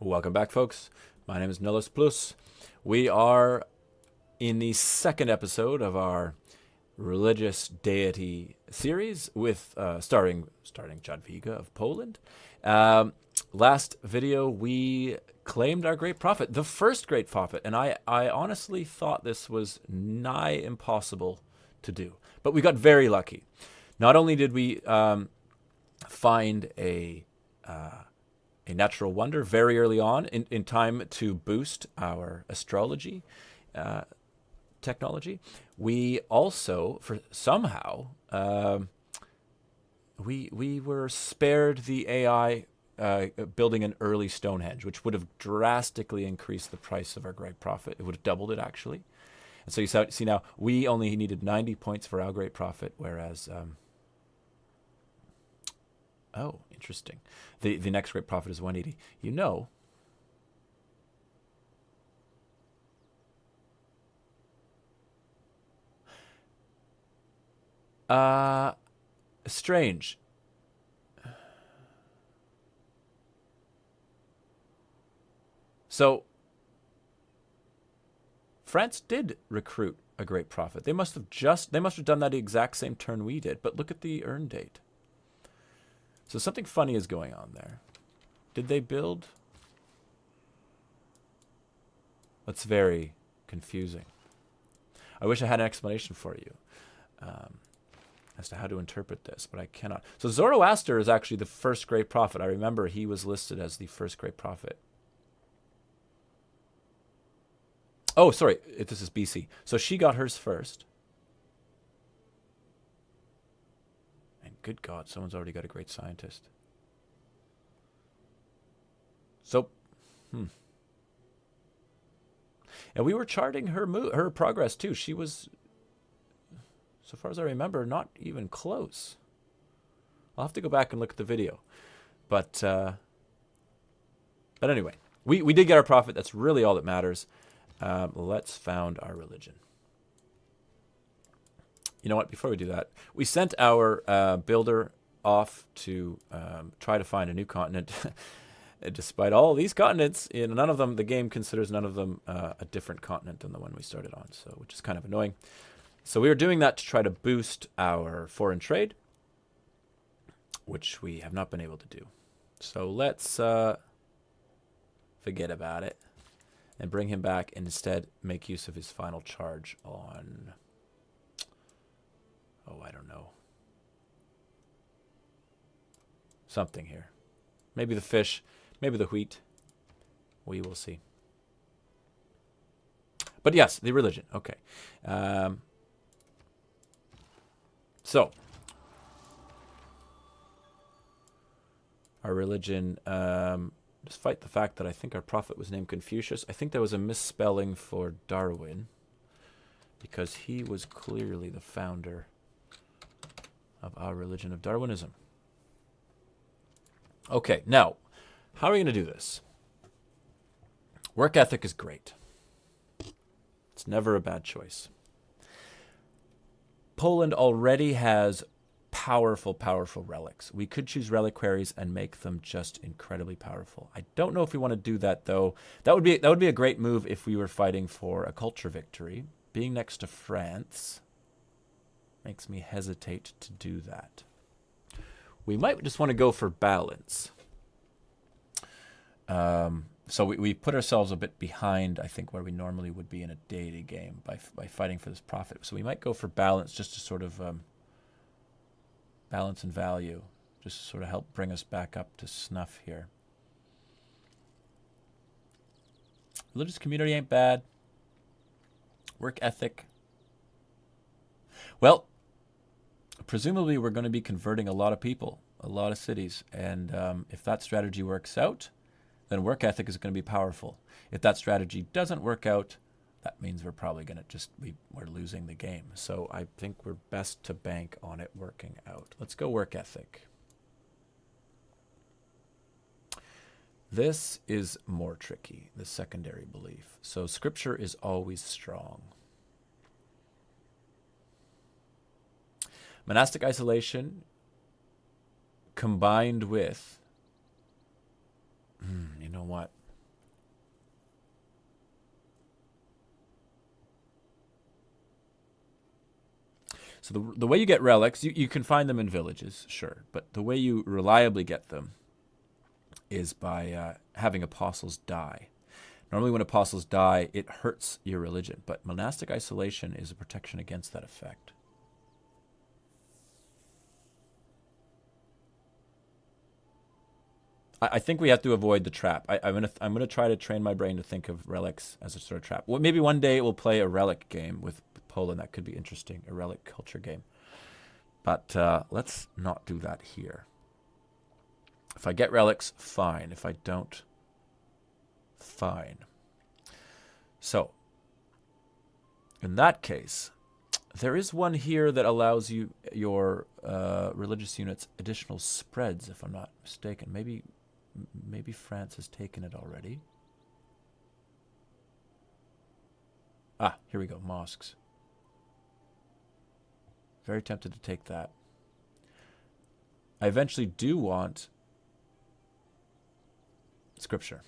Welcome back, folks. My name is Nullis Plus. We are in the second episode of our religious deity series with starring Jadwiga of Poland. Last video, we claimed our great prophet, the first great prophet, and I honestly thought this was nigh impossible to do, but we got very lucky. Not only did we find a natural wonder very early on in time to boost our astrology technology, we also, for somehow, we were spared the AI building an early Stonehenge, which would have drastically increased the price of our great prophet. It would have doubled it, actually. And so you see now, we only needed 90 points for our great prophet, whereas... oh, interesting. The next great prophet is 180. You know, strange. So France did recruit a great prophet. They must have done that exact same turn we did. But look at the earn date. So something funny is going on there. Did they build? That's very confusing. I wish I had an explanation for you as to how to interpret this, but I cannot. So Zoroaster is actually the first great prophet. I remember he was listed as the first great prophet. Oh, sorry, this is BC. So she got hers first. And good God, someone's already got a great scientist. So, And we were charting her progress too. She was, so far as I remember, not even close. I'll have to go back and look at the video. But anyway, we did get our prophet. That's really all that matters. Let's found our religion. You know what? Before we do that, we sent our builder off to try to find a new continent. Despite all these continents, none of them, the game considers none of them a different continent than the one we started on, so which is kind of annoying. So we were doing that to try to boost our foreign trade, which we have not been able to do. So let's forget about it and bring him back and instead make use of his final charge on, oh, I don't know, something here. Maybe the fish. Maybe the wheat. We will see. But yes, the religion. Okay. So, our religion, despite the fact that I think our prophet was named Confucius, I think there was a misspelling for Darwin, because he was clearly the founder of our religion of Darwinism. Okay, now, how are we going to do this? Work ethic is great. It's never a bad choice. Poland already has powerful, powerful relics. We could choose reliquaries and make them just incredibly powerful. I don't know if we want to do that, though. That would be a great move if we were fighting for a culture victory. Being next to France makes me hesitate to do that. We might just want to go for balance. So we put ourselves a bit behind, I think, where we normally would be in a deity game by fighting for this profit. So we might go for balance, just to sort of balance and value, just to sort of help bring us back up to snuff here. Religious community ain't bad. Work ethic. Well, presumably we're going to be converting a lot of people, a lot of cities, and if that strategy works out, then work ethic is going to be powerful. If that strategy doesn't work out, that means we're probably going to we're losing the game. So I think we're best to bank on it working out. Let's go work ethic. This is more tricky, the secondary belief. So scripture is always strong. Monastic isolation combined with, you know what? So the way you get relics, you can find them in villages, sure, but the way you reliably get them is by having apostles die. Normally when apostles die, it hurts your religion, but monastic isolation is a protection against that effect. I think we have to avoid the trap. I'm gonna try to train my brain to think of relics as a sort of trap. Well, maybe one day we'll play a relic game with Poland. That could be interesting, a relic culture game. But let's not do that here. If I get relics, fine. If I don't, fine. So, in that case, there is one here that allows you your religious units additional spreads, if I'm not mistaken. Maybe France has taken it already. Ah, here we go, mosques. Very tempted to take that. I eventually do want scripture.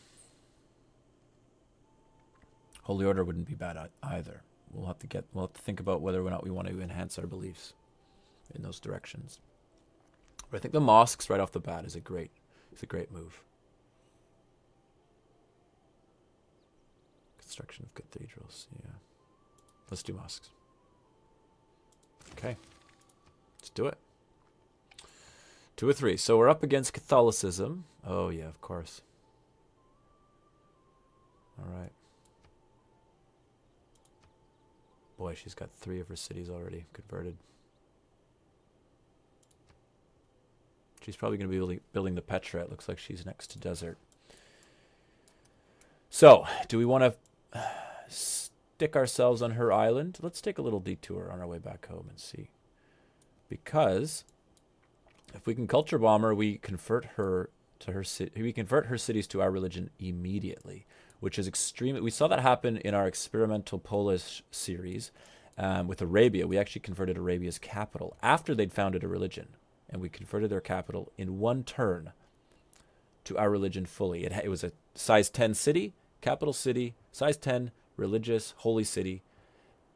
Holy Order wouldn't be bad either. We'll have to think about whether or not we want to enhance our beliefs in those directions. But I think the mosques right off the bat is a great move. Construction of cathedrals, yeah. Let's do mosques. Okay. Let's do it. 2 or 3. So we're up against Catholicism. Oh yeah, of course. All right. Boy, she's got 3 of her cities already converted. She's probably going to be building the Petra. It looks like she's next to desert. So, do we want to stick ourselves on her island? Let's take a little detour on our way back home and see. Because if we can culture bomb her, we convert her to her city. We convert her cities to our religion immediately, which is extremely. We saw that happen in our experimental Polish series with Arabia. We actually converted Arabia's capital after they'd founded a religion, and we converted their capital in one turn to our religion fully. It was a size 10 city, capital city, size 10, religious, holy city,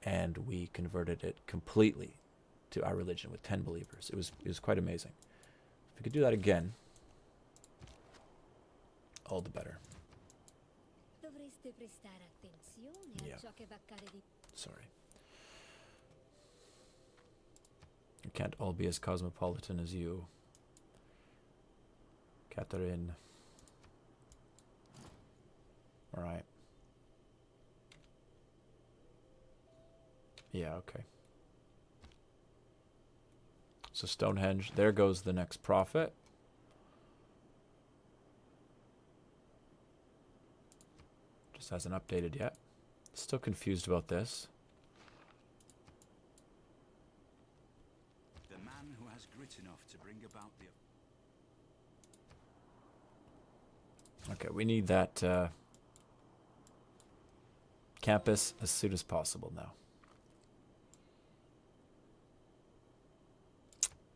and we converted it completely to our religion with 10 believers. It was quite amazing. If we could do that again, all the better. Yeah. Sorry. You can't all be as cosmopolitan as you, Catherine. All right. Yeah, okay. So Stonehenge, there goes the next prophet. Just hasn't updated yet. Still confused about this. The man who has grit enough to bring about the... Okay, we need that campus as soon as possible now.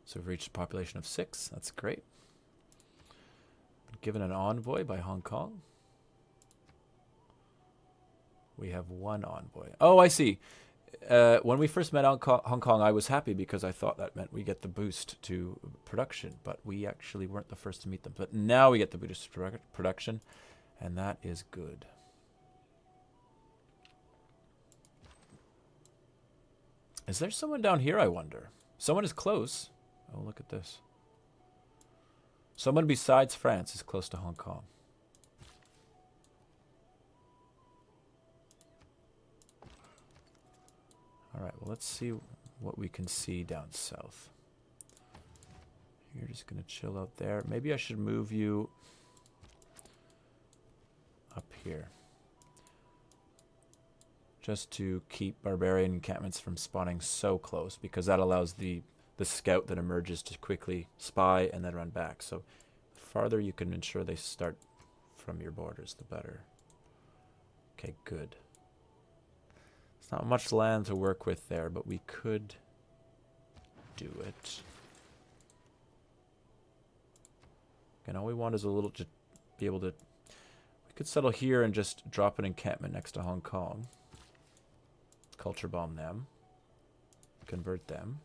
So we've reached a population of 6. That's great. Been given an envoy by Hong Kong. We have 1 envoy. Oh, I see. When we first met Hong Kong, I was happy because I thought that meant we get the boost to production, but we actually weren't the first to meet them. But now we get the boost to production, and that is good. Is there someone down here, I wonder? Someone is close. Oh, look at this. Someone besides France is close to Hong Kong. All right, well, let's see what we can see down south. You're just going to chill out there. Maybe I should move you up here, just to keep barbarian encampments from spawning so close, because that allows the scout that emerges to quickly spy and then run back. So the farther you can ensure they start from your borders, the better. Okay, good. It's not much land to work with there, but we could do it. And all we want is a little, to be able to, we could settle here and just drop an encampment next to Hong Kong. Culture bomb them. Convert them.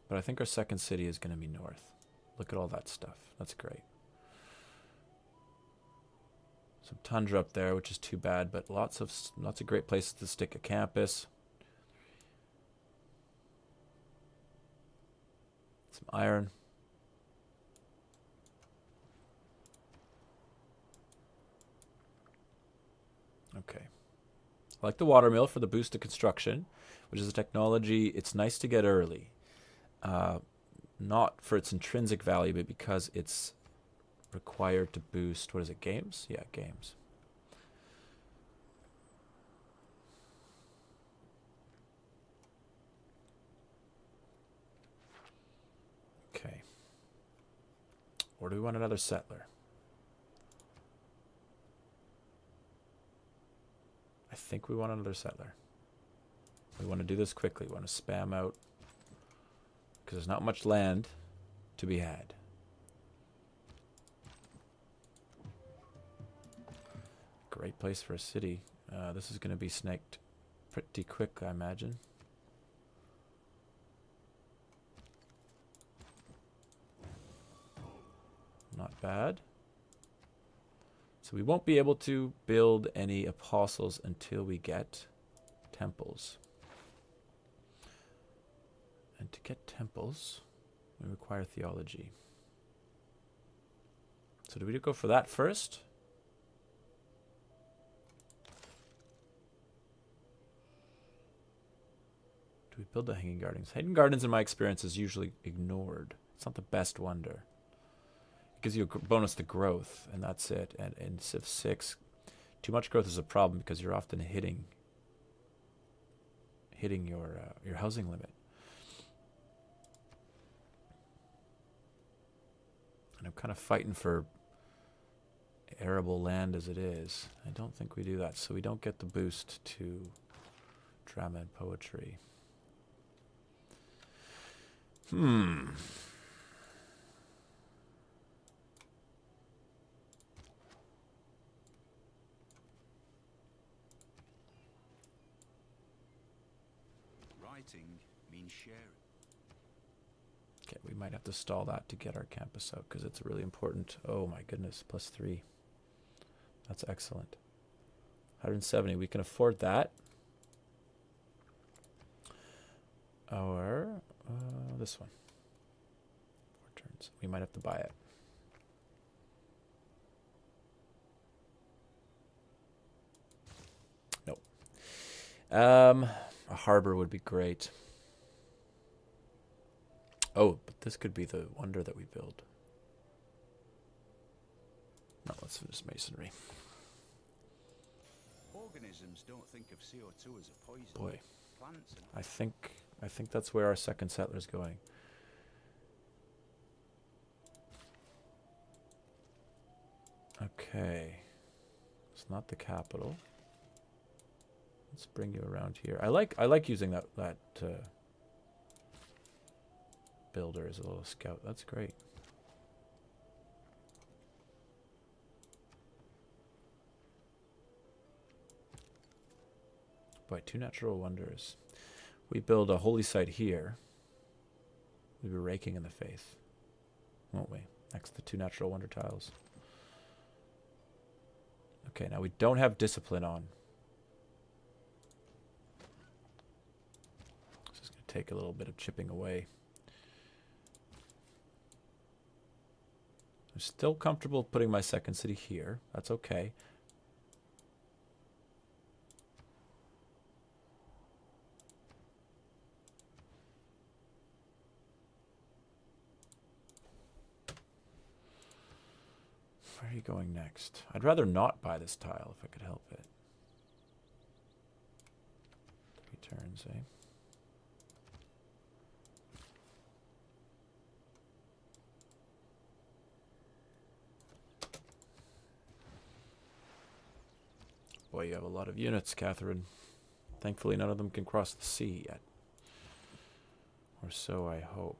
But I think our second city is going to be north. Look at all that stuff. That's great. Some tundra up there, which is too bad, but lots of great places to stick a campus. Some iron. Okay. I like the watermill for the boost to construction, which is a technology it's nice to get early. Not for its intrinsic value, but because it's required to boost, what is it, games? Yeah, games. Okay. Or do we want another settler? I think we want another settler. We want to do this quickly. We want to spam out because there's not much land to be had. Great place for a city. This is going to be snaked pretty quick, I imagine. Not bad. So we won't be able to build any apostles until we get temples. And to get temples, we require theology. So do we go for that first? Do we build the Hanging Gardens? Hanging Gardens, in my experience, is usually ignored. It's not the best wonder. It gives you a bonus to growth, and that's it. And in Civ 6, too much growth is a problem because you're often hitting your housing limit. And I'm kind of fighting for arable land as it is. I don't think we do that, so we don't get the boost to drama and poetry. Writing means sharing. Okay, we might have to stall that to get our campus out because it's really important. Oh my goodness, +3. That's excellent. 170, we can afford that. Or this one. 4 turns. We might have to buy it. Nope. A harbor would be great. Oh, but this could be the wonder that we build. No, let's finish masonry. Organisms don't think of CO2 as a poison. Boy, Plants and I think that's where our second settler's going. Okay, it's not the capital. Let's bring you around here. I like using that builder as a little scout. That's great. Boy, 2 natural wonders. We build a holy site here. We'll be raking in the faith, won't we? Next to 2 natural wonder tiles. Okay, now we don't have discipline on. This is going to take a little bit of chipping away. I'm still comfortable putting my second city here. That's okay. Where are you going next? I'd rather not buy this tile if I could help it. 3 turns, eh? Boy, you have a lot of units, Catherine. Thankfully, none of them can cross the sea yet. Or so I hope.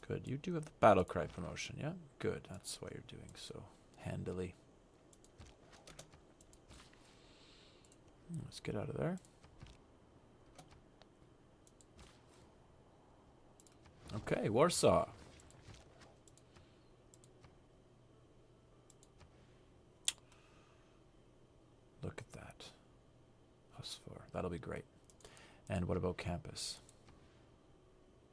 Good. You do have the battle cry promotion, yeah? Good. That's why you're doing so handily. Let's get out of there. Okay, Warsaw. Look at that. +4. That'll be great. And what about campus?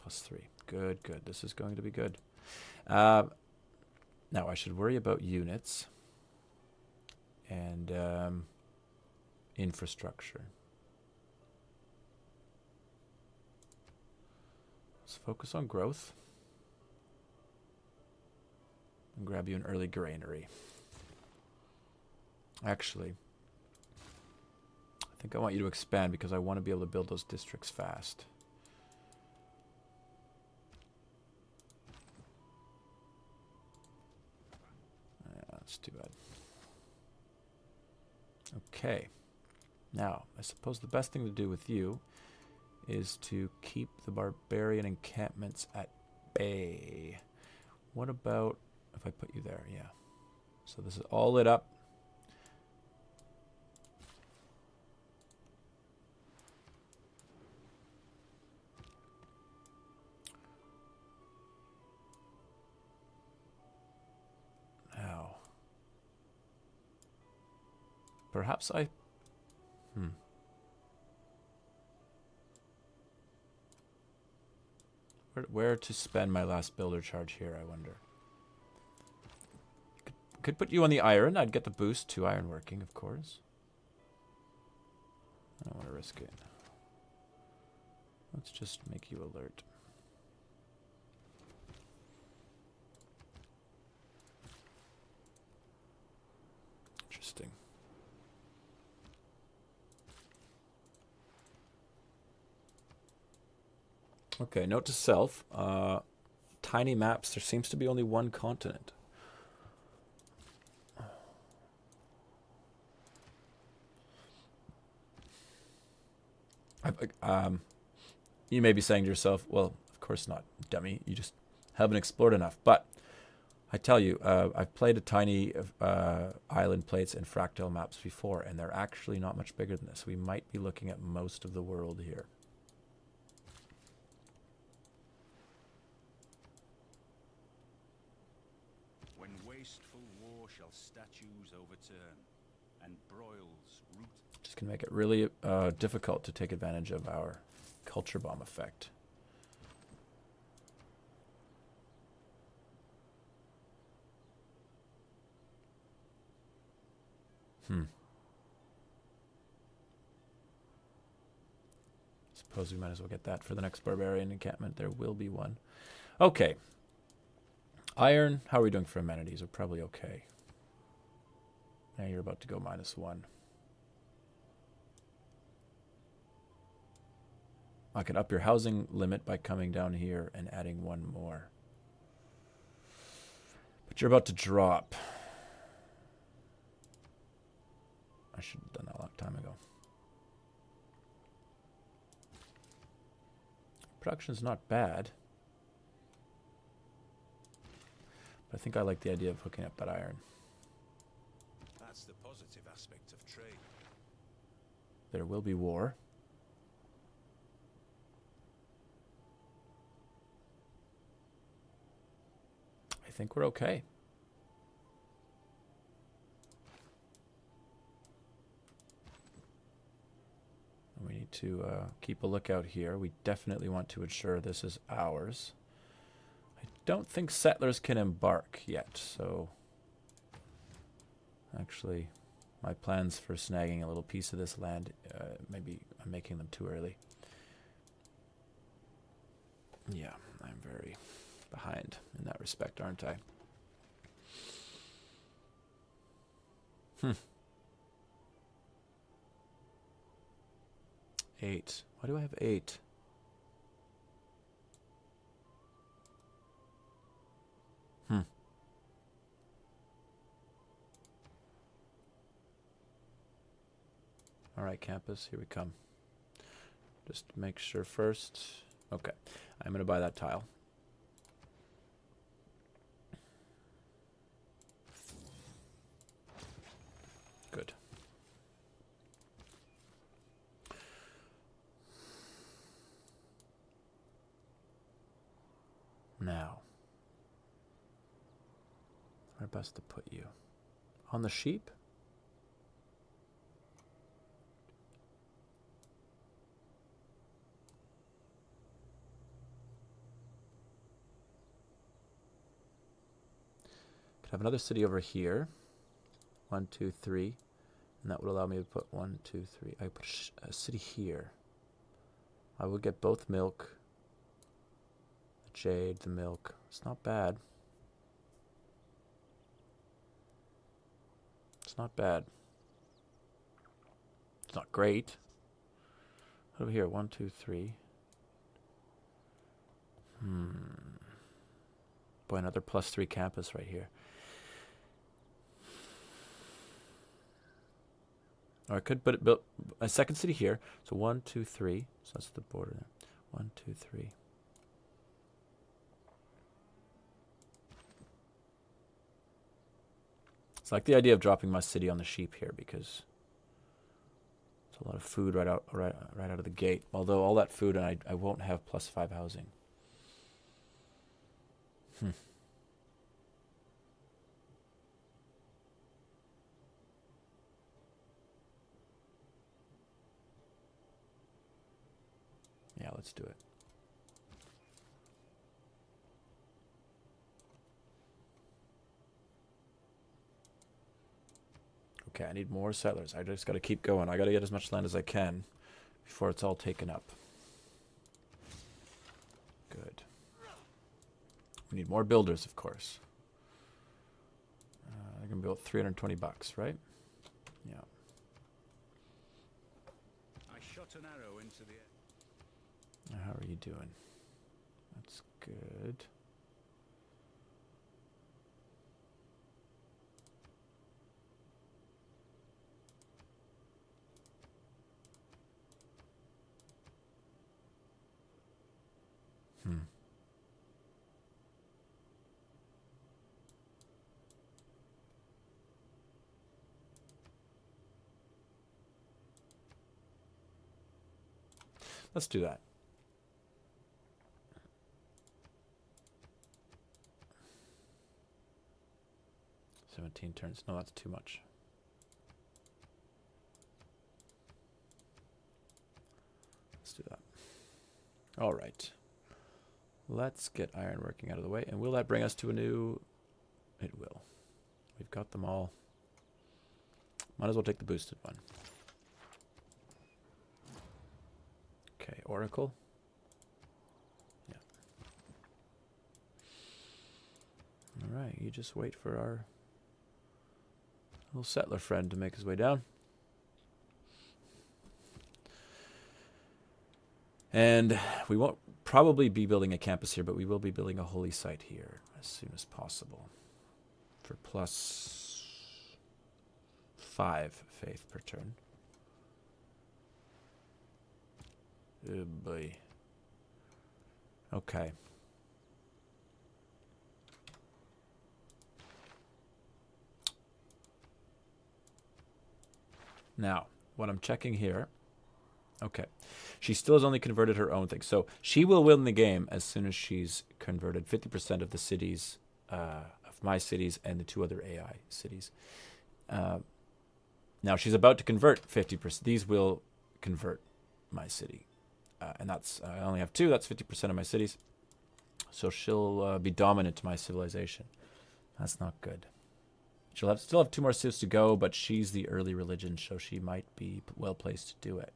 +3. Good, good. This is going to be good. Now, I should worry about units and infrastructure. Let's focus on growth. And grab you an early granary. Actually, I think I want you to expand because I want to be able to build those districts fast. Yeah, that's too bad. Okay. Now, I suppose the best thing to do with you is to keep the barbarian encampments at bay. What about if I put you there? Yeah. So this is all lit up. Now, perhaps I... Where to spend my last builder charge here, I wonder. Could put you on the iron. I'd get the boost to ironworking, of course. I don't want to risk it. Let's just make you alert. Interesting. Okay, note to self. Tiny maps, there seems to be only one continent. You may be saying to yourself, well, of course not, dummy. You just haven't explored enough. But I tell you, I've played a tiny island plates and fractal maps before, and they're actually not much bigger than this. We might be looking at most of the world here. When wasteful war shall statues overturn, and broils root. Just gonna make it really difficult to take advantage of our culture bomb effect. Suppose we might as well get that for the next barbarian encampment. There will be one. Okay. Iron, how are we doing for amenities? We're probably okay. Now you're about to go -1. I can up your housing limit by coming down here and adding one more. But you're about to drop. I should have done that a long time ago. Production's not bad. But I think I like the idea of hooking up that iron. That's the positive aspect of trade. There will be war. I think we're okay. We need to keep a lookout here. We definitely want to ensure this is ours. I don't think settlers can embark yet, so actually my plans for snagging a little piece of this land, maybe I'm making them too early. Yeah, I'm very behind in that respect, aren't I? 8. Why do I have 8? All right, campus, here we come. Just make sure first. Okay, I'm going to buy that tile. Good. Now, where best to put you? On the sheep? Could have another city over here. 1, 2, 3. And that would allow me to put 1, 2, 3. I put a city here. I would get both milk. The jade, the milk. It's not bad. It's not bad. It's not great. Over here, 1, 2, 3. Boy, another +3 campus right here. Or I could build a second city here. So 1, 2, 3. So that's the border there. 1, 2, 3. It's like the idea of dropping my city on the sheep here because it's a lot of food right out of the gate. Although all that food and I won't have +5 housing. Yeah, let's do it. Okay, I need more settlers. I just got to keep going. I got to get as much land as I can before it's all taken up. Good. We need more builders, of course. I can build $320, right? Yeah. I shot an arrow into the air. How are you doing? That's good. Let's do that. Turns. No, that's too much. Let's do that. All right. Let's get ironworking out of the way. And will that bring us to a new... It will. We've got them all. Might as well take the boosted one. Okay, Oracle. Yeah. All right, you just wait for our little settler friend to make his way down. And we won't probably be building a campus here, but we will be building a holy site here as soon as possible for +5 faith per turn. Oh boy. Okay. Now, what I'm checking here, okay, she still has only converted her own thing. So she will win the game as soon as she's converted 50% of the cities, of my cities and the 2 other AI cities. Now she's about to convert 50%. These will convert my city. And that's, I only have 2, that's 50% of my cities. So she'll be dominant to my civilization. That's not good. She'll still have 2 more cities to go, but she's the early religion, so she might be well placed to do it.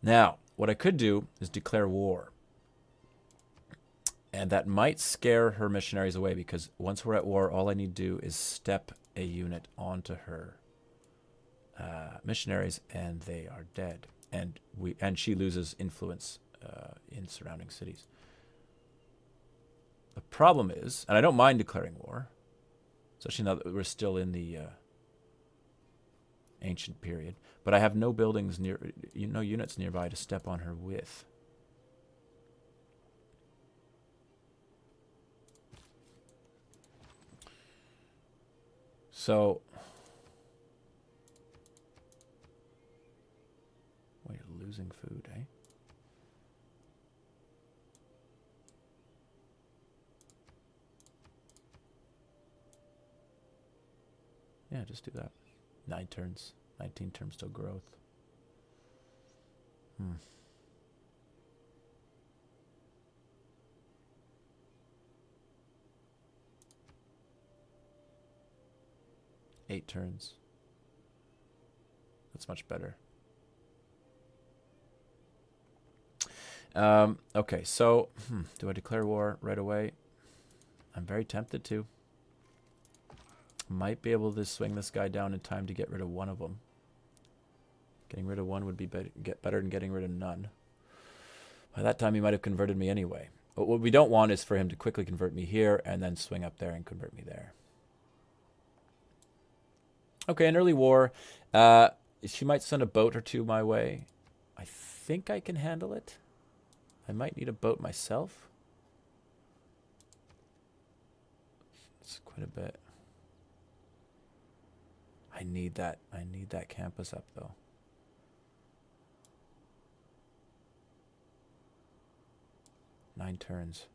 Now, what I could do is declare war. And that might scare her missionaries away, because once we're at war, all I need to do is step a unit onto her missionaries, and they are dead. And she loses influence in surrounding cities. The problem is, and I don't mind declaring war, especially now that we're still in the ancient period, but I have no buildings near, no units nearby to step on her with. So, well, you're losing food, eh? just do that? 9 turns. 19 turns till growth. 8 turns. That's much better. Okay, so do I declare war right away? I'm very tempted to. Might be able to swing this guy down in time to get rid of one of them. Getting rid of one would be better than getting rid of none. By that time, he might have converted me anyway. But what we don't want is for him to quickly convert me here and then swing up there and convert me there. Okay, an early war. She might send a boat or two my way. I think I can handle it. I might need a boat myself. It's quite a bit. I need that campus up though. Nine turns.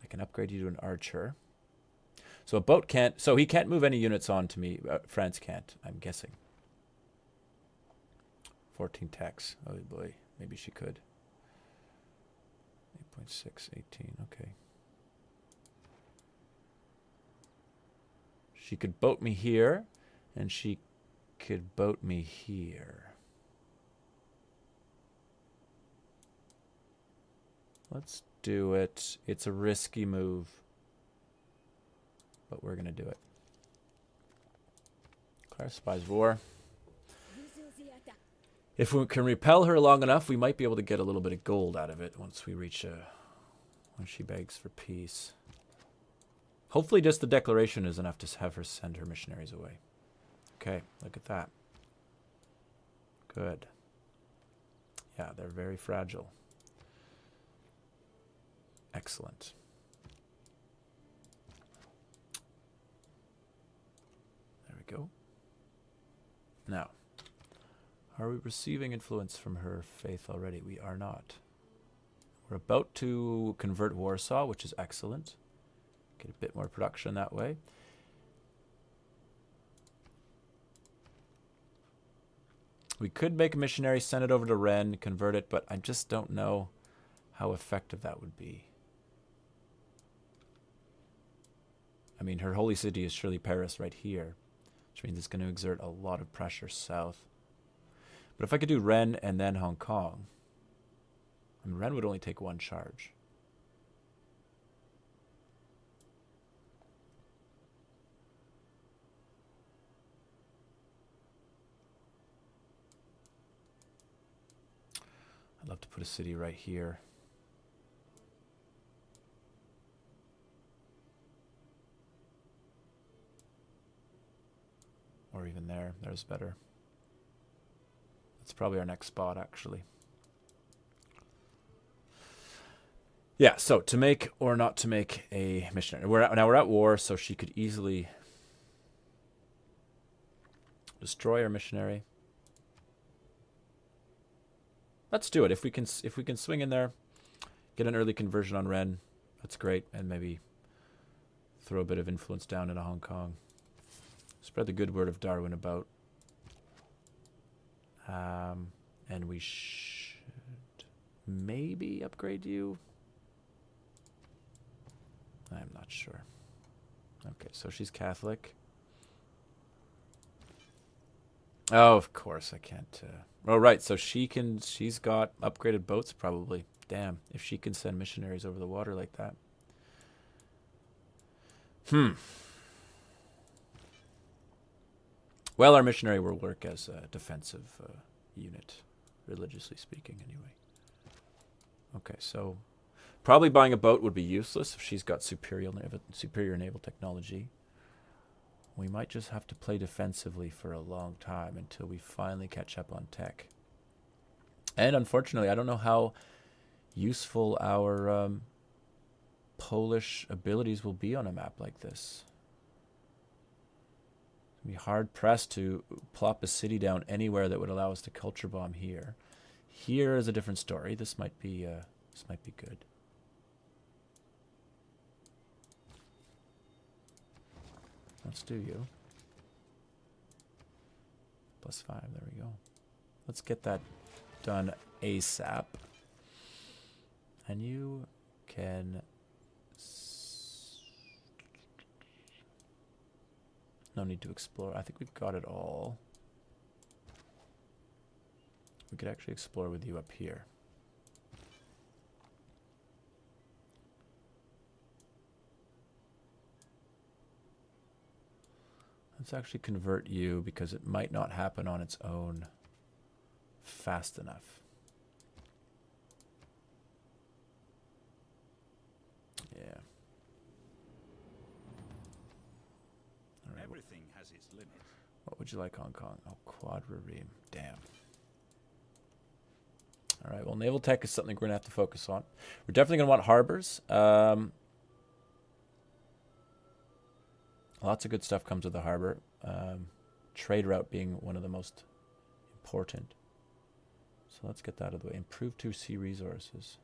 I can upgrade you to an archer. So a boat can't, so he can't move any units on to me. France can't, I'm guessing. 14 techs. Oh boy, maybe she could. 8.6, 18, okay. She could boat me here, and she could boat me here. Let's do it. It's a risky move, but we're going to do it. Declare Spies War. If we can repel her long enough, we might be able to get a little bit of gold out of it once we reach when she begs for peace. Hopefully just the declaration is enough to have her send her missionaries away. Okay, look at that. Good. Yeah, they're very fragile. Excellent. There we go. Now, are we receiving influence from her faith already? We are not. We're about to convert Warsaw, which is excellent. Get a bit more production that way. We could make a missionary, send it over to Rennes, convert it, but I just don't know how effective that would be. I mean, her holy city is surely Paris right here, which means it's going to exert a lot of pressure south. But if I could do Rennes and then Hong Kong, I mean, Rennes would only take 1 charge. I'd love to put a city right here. Or even there. There's better. That's probably our next spot, actually. Yeah, so to make or not to make a missionary. Now we're at war, so she could easily destroy our missionary. Let's do it. If we can swing in there, get an early conversion on Rennes, that's great, and maybe throw a bit of influence down into Hong Kong. Spread the good word of Darwin about. And we should maybe upgrade you. I'm not sure. Okay, so she's Catholic. Oh, of course I can't. Oh, right. So she's got upgraded boats probably. Damn, if she can send missionaries over the water like that. Well, our missionary will work as a defensive unit, religiously speaking, anyway. Okay, so probably buying a boat would be useless if she's got superior naval technology. We might just have to play defensively for a long time until we finally catch up on tech. And unfortunately, I don't know how useful our Polish abilities will be on a map like this. It'd be hard pressed to plop a city down anywhere that would allow us to culture bomb here. Here is a different story. This might be good. Let's do you. +5, there we go. Let's get that done ASAP. And you can... No need to explore. I think we've got it all. We could actually explore with you up here. Let's actually convert you because it might not happen on its own fast enough. Yeah. All right. Everything has its limit. What would you like, Hong Kong? Oh, quadrireme. Damn. All right. Well, naval tech is something we're going to have to focus on. We're definitely going to want harbors. Lots of good stuff comes with the harbor. Trade route being one of the most important. So let's get that out of the way. Improve 2 sea resources.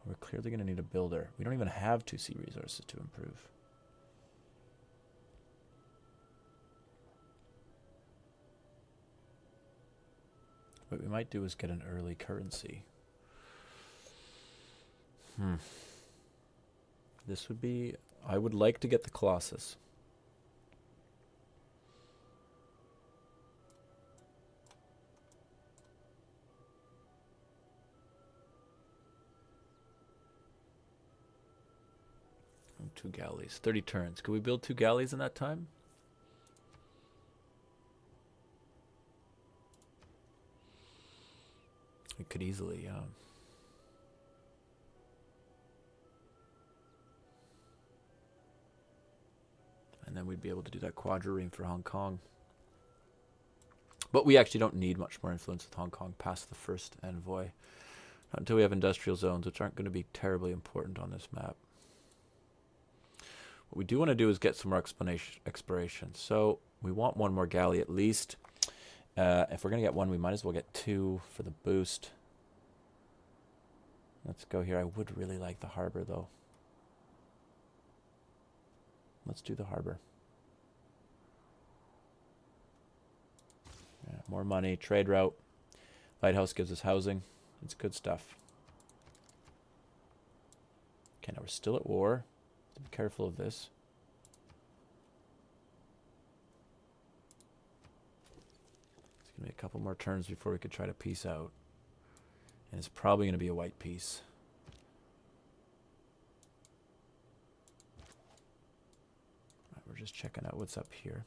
We're clearly going to need a builder. We don't even have 2 sea resources to improve. What we might do is get an early currency. This would be... I would like to get the Colossus. Oh, 2 galleys. 30 turns. Could we build 2 galleys in that time? We could easily, yeah. And then we'd be able to do that quadrireme for Hong Kong. But we actually don't need much more influence with Hong Kong past the first envoy. Not until we have industrial zones, which aren't going to be terribly important on this map. What we do want to do is get some more exploration. So we want 1 more galley at least. If we're going to get 1, we might as well get 2 for the boost. Let's go here. I would really like the harbor, though. Let's do the harbor. Yeah, more money, trade route. Lighthouse gives us housing. It's good stuff. Okay, now we're still at war. So be careful of this. It's going to be a couple more turns before we could try to peace out. And it's probably going to be a white peace. Right, we're just checking out what's up here.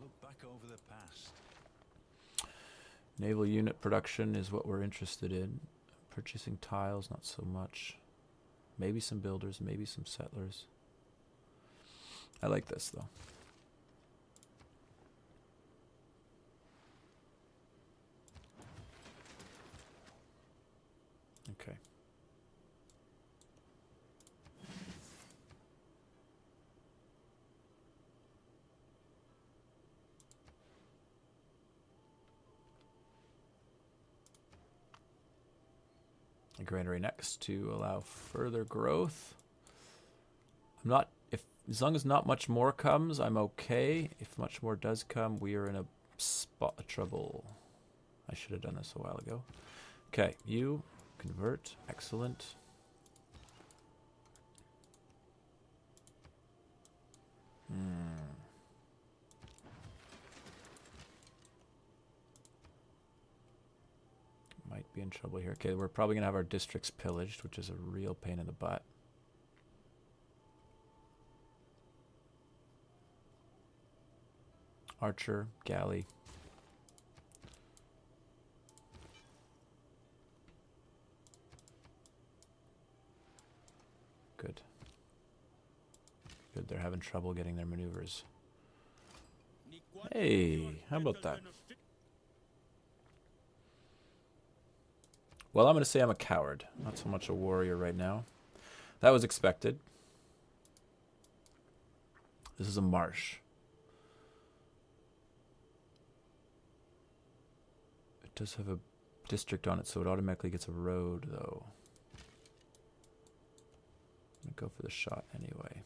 Look back over the past. Naval unit production is what we're interested in. Purchasing tiles, not so much. Maybe some builders, maybe some settlers. I like this, though. Okay. A granary next to allow further growth. I'm not, as long as not much more comes, I'm okay. If much more does come, we are in a spot of trouble. I should have done this a while ago. Okay, you convert, excellent. Might be in trouble here. Okay, we're probably going to have our districts pillaged, which is a real pain in the butt. Archer, galley. Good. Good, they're having trouble getting their maneuvers. Hey, how about that? Well, I'm going to say I'm a coward, not so much a warrior right now. That was expected. This is a marsh. It does have a district on it, so it automatically gets a road, though. I'm going to go for the shot anyway.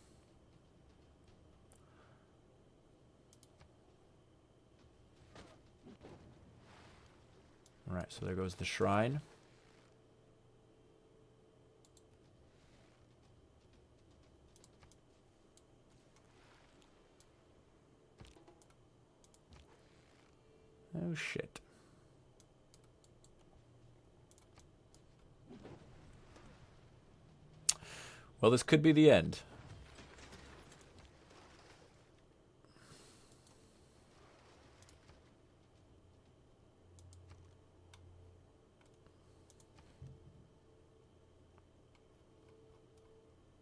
So there goes the shrine. Oh shit. Well, this could be the end.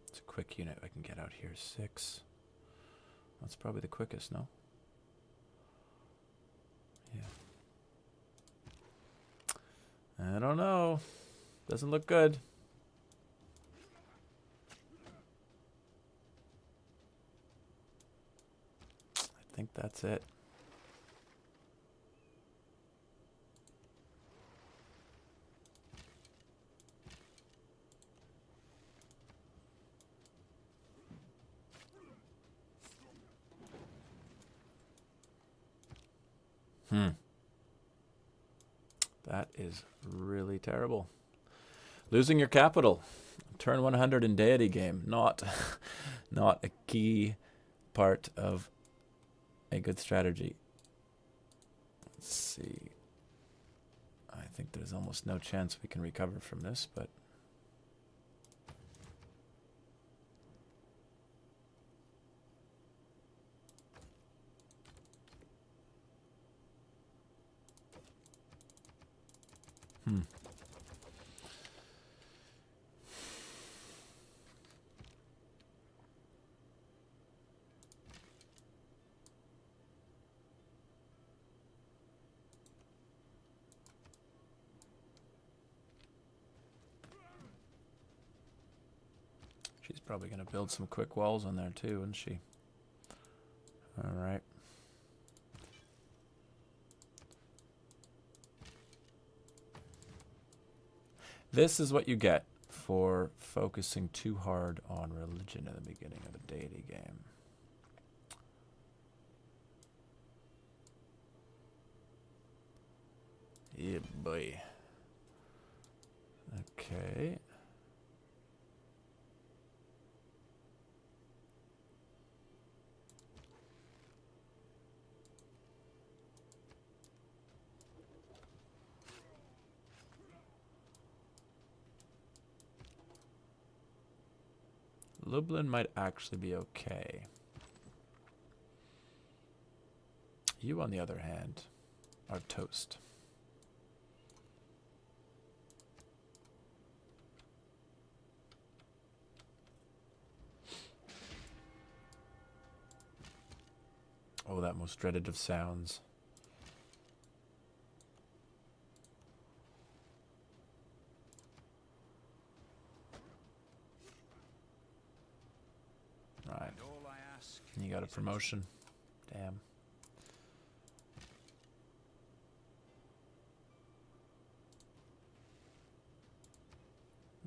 It's a quick unit I can get out here. 6. That's probably the quickest, no? Yeah. I don't know. Doesn't look good. I think that's it. That is really terrible. Losing your capital. Turn 100 in deity game. Not a key part of a good strategy. Let's see. I think there's almost no chance we can recover from this, but she's probably going to build some quick walls on there too, isn't she? All right. This is what you get for focusing too hard on religion at the beginning of a deity game. Yeah, boy. Okay. Lublin might actually be okay. You, on the other hand, are toast. Oh, that most dreaded of sounds. Right. You got a promotion. Damn.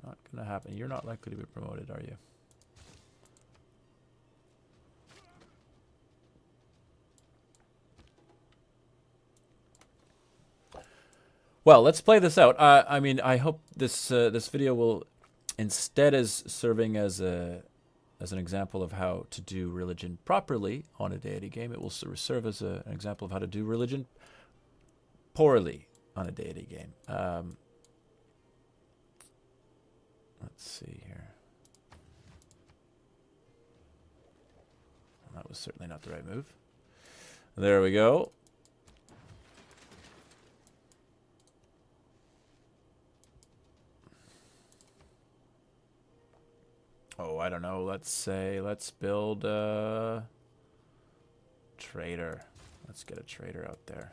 Not gonna happen. You're not likely to be promoted, are you? Well, let's play this out. I mean, I hope this this video will, instead as serving as an example of how to do religion properly on a deity game, it will serve as an example of how to do religion poorly on a deity game. Let's see here. That was certainly not the right move. There we go. Oh, I don't know. Let's build a trader. Let's get a trader out there.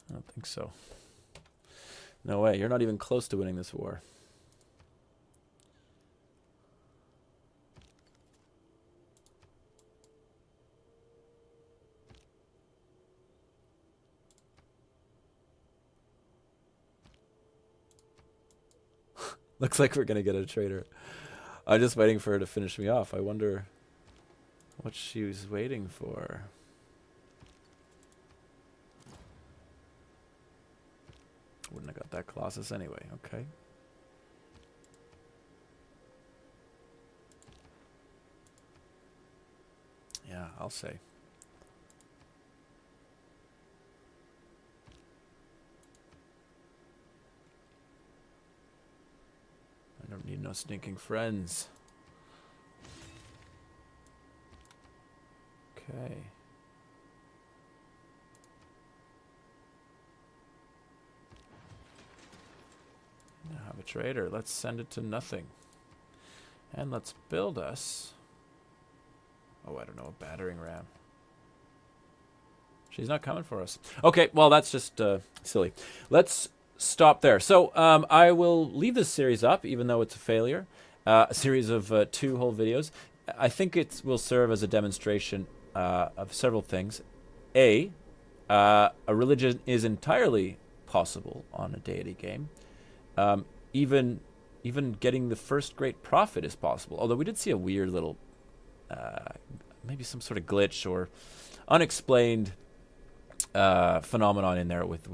I don't think so. No way. You're not even close to winning this war. Looks like we're going to get a trader. I'm just waiting for her to finish me off. I wonder what she was waiting for. Wouldn't have got that Colossus anyway. Okay. Yeah, I'll say. I don't need no stinking friends. Okay. Now have a trader. Let's send it to nothing. And let's build us... Oh, I don't know, a battering ram. She's not coming for us. Okay, well, that's just silly. Let's stop there. So I will leave this series up, even though it's a failure. A series of 2 whole videos. I think it will serve as a demonstration of several things. A religion is entirely possible on a deity game. Even getting the first great prophet is possible. Although we did see a weird little, maybe some sort of glitch or unexplained phenomenon in there with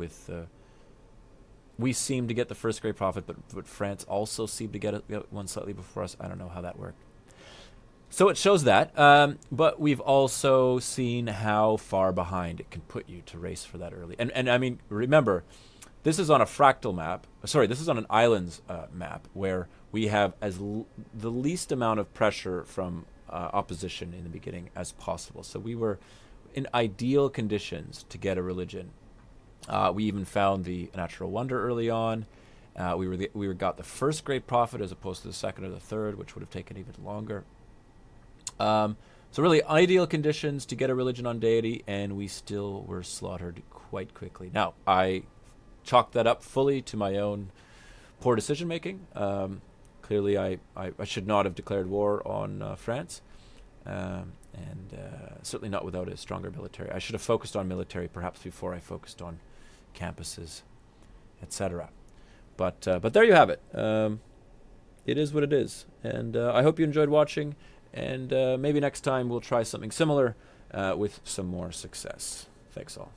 we seem to get the first great prophet, but France also seemed to get one slightly before us. I don't know how that worked. So it shows that, but we've also seen how far behind it can put you to race for that early. And I mean, remember, this is on a fractal map. Sorry, this is on an islands map where we have the least amount of pressure from opposition in the beginning as possible. So we were in ideal conditions to get a religion. We even found the natural wonder early on. We got the first great prophet as opposed to the second or the third, which would have taken even longer. So really ideal conditions to get a religion on deity, and we still were slaughtered quite quickly. Now, I chalked that up fully to my own poor decision making. Clearly, I should not have declared war on France, and certainly not without a stronger military. I should have focused on military perhaps before I focused on campuses, etc. But there you have it. It is what it is, and I hope you enjoyed watching. And maybe next time we'll try something similar with some more success. Thanks all.